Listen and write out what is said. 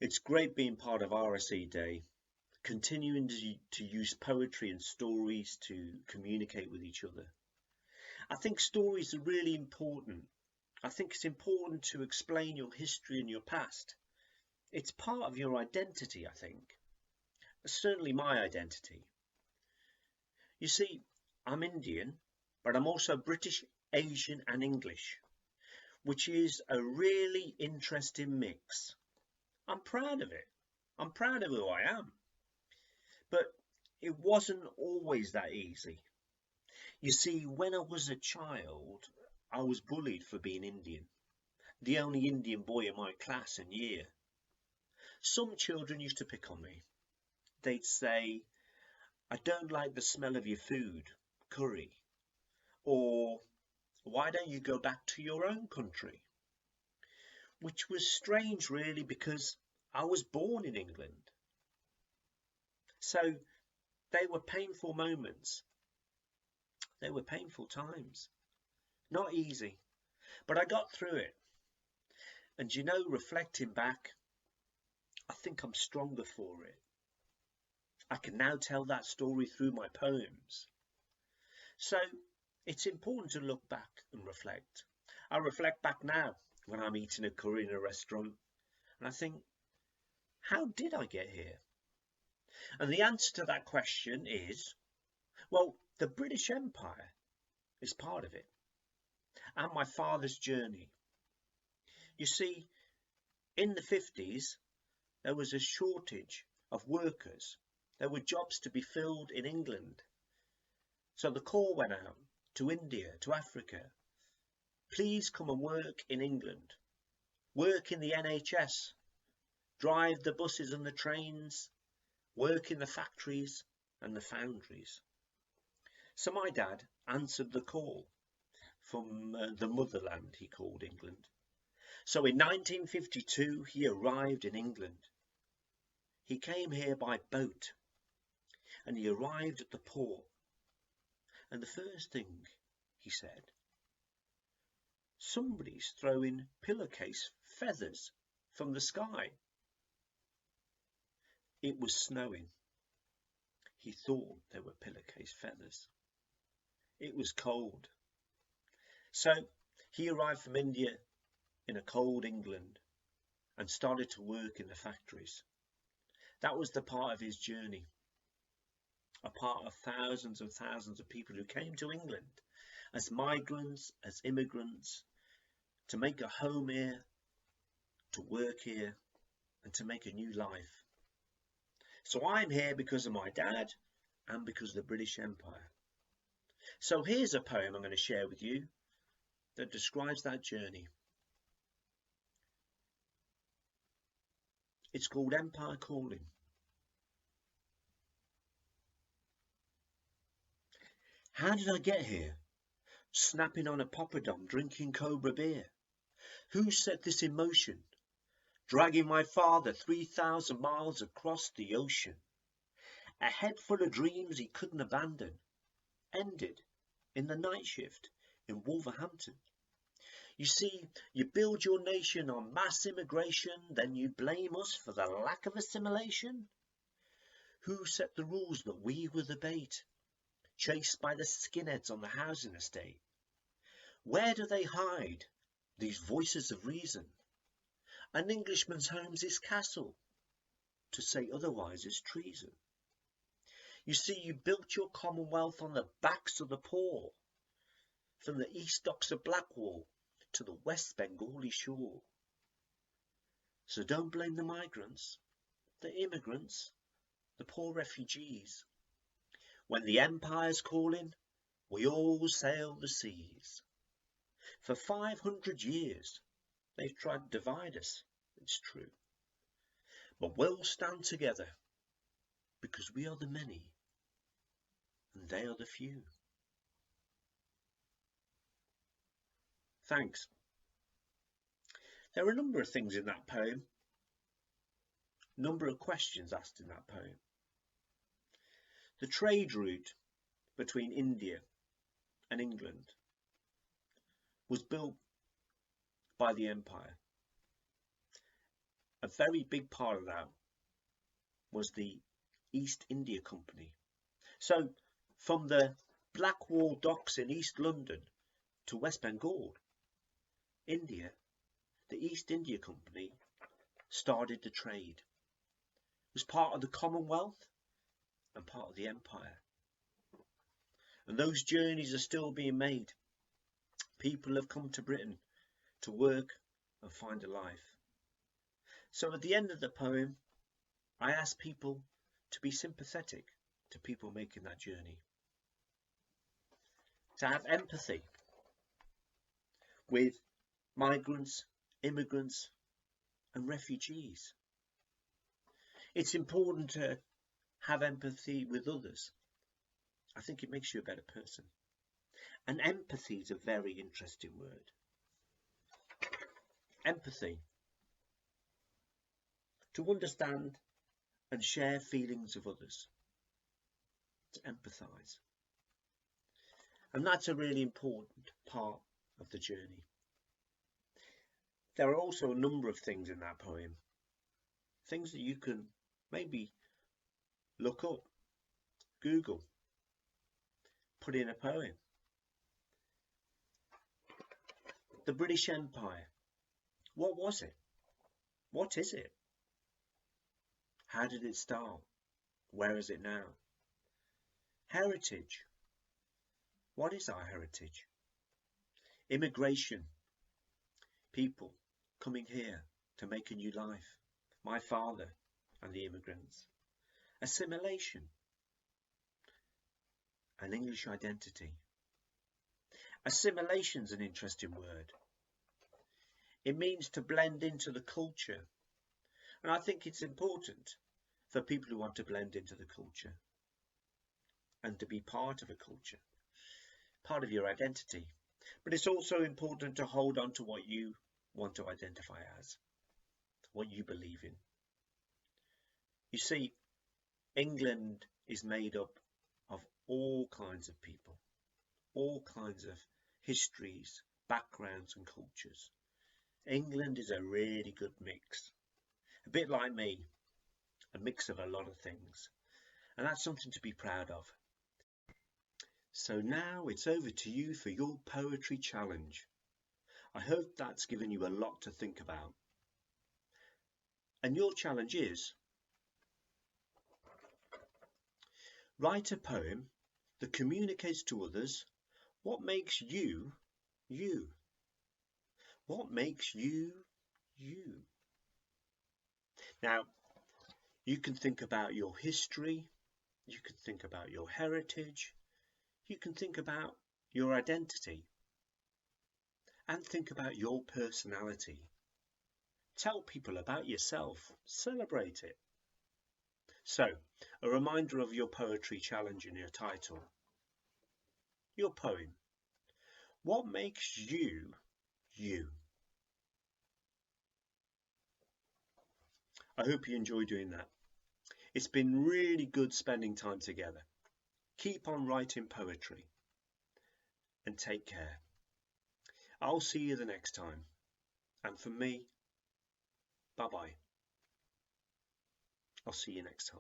It's great being part of RSE Day, continuing to use poetry and stories to communicate with each other. I think stories are really important. I think it's important to explain your history and your past. It's part of your identity, I think. Certainly my identity. You see, I'm Indian, but I'm also British, Asian and English, which is a really interesting mix. I'm proud of it. I'm proud of who I am. But it wasn't always that easy. You see, when I was a child, I was bullied for being Indian, the only Indian boy in my class and year. Some children used to pick on me. They'd say, I don't like the smell of your food, curry, or why don't you go back to your own country? Which was strange really because I was born in England. So they were painful moments. They were painful times. Not easy, but I got through it. And you know, reflecting back, I think I'm stronger for it. I can now tell that story through my poems. So it's important to look back and reflect. I reflect back now when I'm eating a curry in a restaurant and I think, how did I get here? And the answer to that question is, well, the British Empire is part of it, and my father's journey. You see, in the 50s, there was a shortage of workers. There were jobs to be filled in England. So the call went out to India, to Africa. Please come and work in England. Work in the NHS. Drive the buses and the trains. Work in the factories and the foundries. So my dad answered the call from the motherland, he called England. So in 1952, he arrived in England. He came here by boat and he arrived at the port. And the first thing he said, somebody's throwing pillowcase feathers from the sky. It was snowing. He thought they were pillowcase feathers. It was cold. So he arrived from India in a cold England and started to work in the factories. That was the part of his journey, a part of thousands and thousands of people who came to England as migrants, as immigrants, to make a home here, to work here, and to make a new life. So I'm here because of my dad and because of the British Empire. So here's a poem I'm going to share with you that describes that journey. It's called Empire Calling. How did I get here? Snapping on a poppadom, drinking Cobra beer. Who set this in motion? Dragging my father 3,000 miles across the ocean. A head full of dreams he couldn't abandon. Ended in the night shift in Wolverhampton. You see, you build your nation on mass immigration, then you blame us for the lack of assimilation. Who set the rules that we were the bait? Chased by the skinheads on the housing estate. Where do they hide, these voices of reason? An Englishman's home's his castle. To say otherwise is treason. You see, you built your commonwealth on the backs of the poor, from the east docks of Blackwall to the West Bengali shore. So don't blame the migrants, the immigrants, the poor refugees. When the empire's calling, we all sail the seas. For 500 years, they've tried to divide us, it's true. But we'll stand together because we are the many and they are the few. Thanks. There are a number of things in that poem, a number of questions asked in that poem. The trade route between India and England was built by the empire. a very big part of that was the East India Company. So from the Blackwall docks in East London to West Bengal, India, the East India Company started the trade. It was part of the Commonwealth and part of the empire. And those journeys are still being made. People have come to Britain to work and find a life. So at the end of the poem, I ask people to be sympathetic to people making that journey, to have empathy with migrants, immigrants and refugees. It's important to have empathy with others. I think it makes you a better person. And empathy is a very interesting word. Empathy. To understand and share feelings of others. To empathise. And that's a really important part of the journey. There are also a number of things in that poem. Things that you can maybe look up, Google, put in a poem. The British Empire. What was it? What is it? How did it start? Where is it now? Heritage. What is our heritage? Immigration. People coming here to make a new life. My father and the immigrants. Assimilation. An English identity. Assimilation's an interesting word. It means to blend into the culture. And I think it's important for people who want to blend into the culture and to be part of a culture, part of your identity. But it's also important to hold on to what you want to identify as, what you believe in. You see, England is made up of all kinds of people, all kinds of histories, backgrounds and cultures. England is a really good mix, a bit like me, a mix of a lot of things, and that's something to be proud of. So now it's over to you for your poetry challenge. I hope that's given you a lot to think about. And your challenge is, write a poem that communicates to others what makes you, you. What makes you, you? Now, you can think about your history, you can think about your heritage, you can think about your identity, and think about your personality. Tell people about yourself, celebrate it. So, a reminder of your poetry challenge in your title. Your poem. What makes you, you? I hope you enjoy doing that. It's been really good spending time together. Keep on writing poetry and take care. I'll see you the next time. And for me, bye-bye. I'll see you next time.